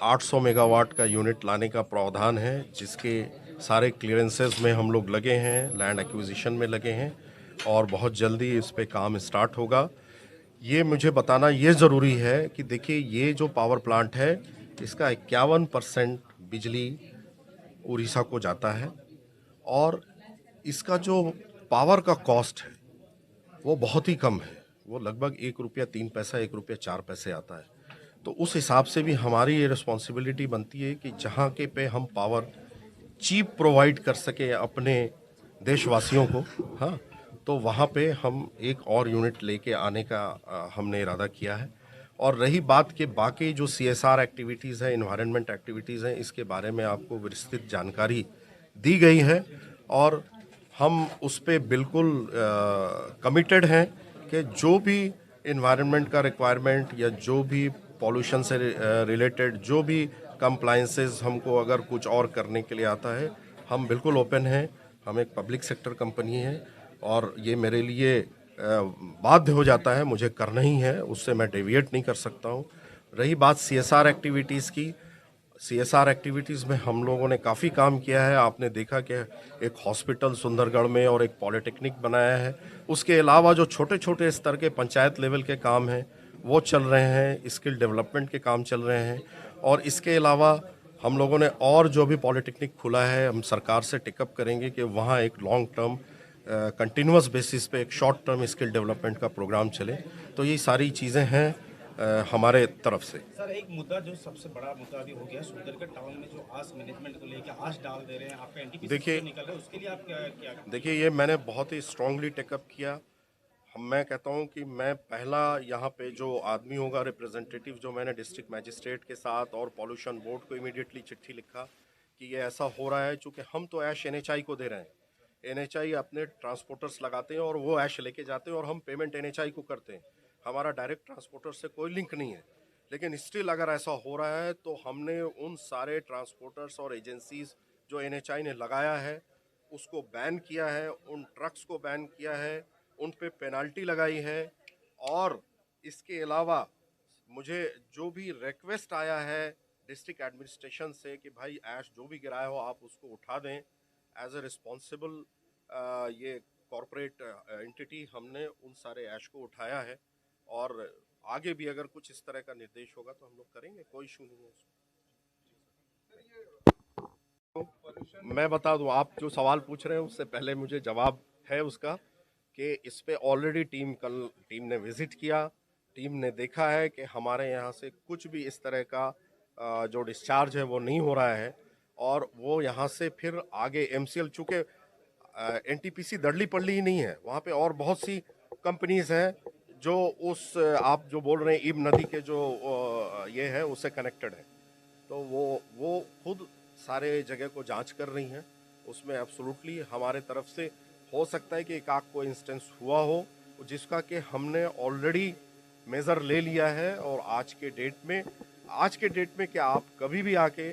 800 megawatt का unit लाने का प्रावधान है, जिसके सारे क्लियरेंसेस में हम लोग लगे हैं, लैंड एक्विजिशन में लगे हैं और बहुत जल्दी इस पे काम स्टार्ट होगा। ये मुझे बताना ये ज़रूरी है कि देखिए, ये जो पावर प्लांट है, इसका 51% बिजली उड़ीसा को जाता है और इसका जो पावर का कॉस्ट है वो बहुत ही कम है। वो लगभग 1 रुपया 3 पैसा, 1 रुपया 4 पैसे आता है। तो उस हिसाब से भी हमारी ये रिस्पॉन्सिबिलिटी बनती है कि जहाँ के पे हम पावर चीप प्रोवाइड कर सकें अपने देशवासियों को, हाँ, तो वहाँ पे हम एक और यूनिट लेके आने का हमने इरादा किया है। और रही बात कि बाकी जो CSR एक्टिविटीज़ हैं, इन्वायरमेंट एक्टिविटीज़ हैं, इसके बारे में आपको विस्तृत जानकारी दी गई है और हम उस पे बिल्कुल कमिटेड हैं कि जो भी इन्वायरमेंट का रिक्वायरमेंट या जो भी पॉल्यूशन से रिलेटेड जो भी कंप्लायंसेस हमको अगर कुछ और करने के लिए आता है, हम बिल्कुल ओपन हैं। हम एक पब्लिक सेक्टर कंपनी है और ये मेरे लिए बाध्य हो जाता है, मुझे करना ही है, उससे मैं डेविएट नहीं कर सकता हूँ। रही बात CSR एक्टिविटीज़ की, CSR एक्टिविटीज़ में हम लोगों ने काफ़ी काम किया है। आपने देखा कि एक हॉस्पिटल सुंदरगढ़ में और एक पॉलिटेक्निक बनाया है। उसके अलावा जो छोटे-छोटे स्तर के पंचायत लेवल के काम हैं, वो चल रहे हैं, स्किल डेवलपमेंट के काम चल रहे हैं और इसके अलावा हम लोगों ने और जो भी पॉलिटेक्निक खुला है, हम सरकार से टेकअप करेंगे कि वहाँ एक लॉन्ग टर्म कंटिन्यूअस बेसिस पे एक शॉर्ट टर्म स्किल डेवलपमेंट का प्रोग्राम चले। तो ये सारी चीज़ें हैं हमारे तरफ से। सर, एक मुद्दा जो सबसे बड़ा मुद्दा अभी हो गया सुंदरगढ़ टाउन में, जो आस मैनेजमेंट को लेके आस डाल दे रहे हैं, आपका एनटीपीसी से जो देखिए निकल रहा है उसके लिए आप क्या क्या देखिए, ये मैंने बहुत ही स्ट्रांगली टेकअप किया। मैं कहता हूँ कि मैं पहला यहाँ पे जो आदमी होगा रिप्रेजेंटेटिव, जो मैंने डिस्ट्रिक्ट मैजिस्ट्रेट के साथ और पॉल्यूशन बोर्ड को इमीडिएटली चिट्ठी लिखा कि ये ऐसा हो रहा है, चूँकि हम तो ऐश NHI को दे रहे हैं। NHI अपने ट्रांसपोर्टर्स लगाते हैं और वो ऐश लेके जाते हैं और हम पेमेंट NHI को करते हैं। हमारा डायरेक्ट ट्रांसपोर्टर से कोई लिंक नहीं है। लेकिन स्टिल अगर ऐसा हो रहा है तो हमने उन सारे ट्रांसपोर्टर्स और एजेंसीज जो NHI ने लगाया है उसको बैन किया है, उन ट्रक्स को बैन किया है, उन पे पेनाल्टी लगाई है और इसके अलावा मुझे जो भी रिक्वेस्ट आया है डिस्ट्रिक्ट एडमिनिस्ट्रेशन से कि भाई ऐश जो भी गिराया हो आप उसको उठा दें, एज ए रिस्पॉन्सिबल ये कॉरपोरेट एंटिटी हमने उन सारे ऐश को उठाया है और आगे भी अगर कुछ इस तरह का निर्देश होगा तो हम लोग करेंगे, कोई इशू नहीं है उसमें। मैं बता दूं, आप जो सवाल पूछ रहे हैं उससे पहले मुझे जवाब है उसका कि इस पे ऑलरेडी टीम ने विजिट किया। टीम ने देखा है कि हमारे यहाँ से कुछ भी इस तरह का जो डिस्चार्ज है वो नहीं हो रहा है और वो यहाँ से फिर आगे MCL, चूँकि NTPC दड़ली पड़ली ही नहीं है, वहाँ पे और बहुत सी कंपनीज हैं जो उस आप जो बोल रहे हैं इब नदी के जो ये है उससे कनेक्टेड है। तो वो खुद सारे जगह को जांच कर रही हैं। उसमें एब्सोल्युटली हमारे तरफ से हो सकता है कि एक आध को इंस्टेंस हुआ हो जिसका कि हमने ऑलरेडी मेज़र ले लिया है और आज के डेट में क्या आप कभी भी आके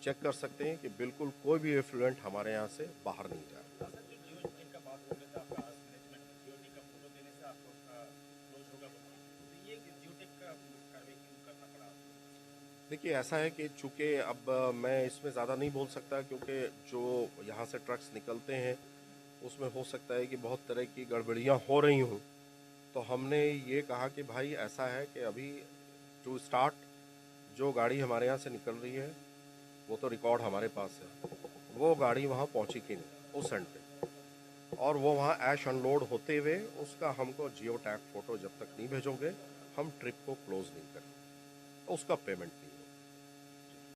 चेक कर सकते हैं कि बिल्कुल कोई भी एफ्लुएंट हमारे यहाँ से बाहर नहीं जा रहा। सर, जो जियो टेक का बात हो गया था, आपका आस मैनेजमेंट में जियो टेक का फोटो देने से आपको उसका क्लोज होगा बोल के, तो ये जियो टेक का कार्रवाई क्यों करना पड़ा आपको? देखिए, ऐसा है कि चूँकि अब मैं इसमें ज़्यादा नहीं बोल सकता क्योंकि जो यहाँ से ट्रक्स निकलते हैं उसमें हो सकता है कि बहुत तरह की गड़बड़ियाँ हो रही हों। तो हमने ये कहा कि भाई ऐसा है कि अभी टू स्टार्ट जो गाड़ी हमारे यहाँ से निकल रही है वो तो रिकॉर्ड हमारे पास है, वो गाड़ी वहाँ पहुँची कि नहीं उस एंड पे, और वो वहाँ ऐश अनलोड होते हुए उसका हमको जियो टैग फ़ोटो जब तक नहीं भेजोगे हम ट्रिप को क्लोज़ नहीं करेंगे, तो उसका पेमेंट नहीं है।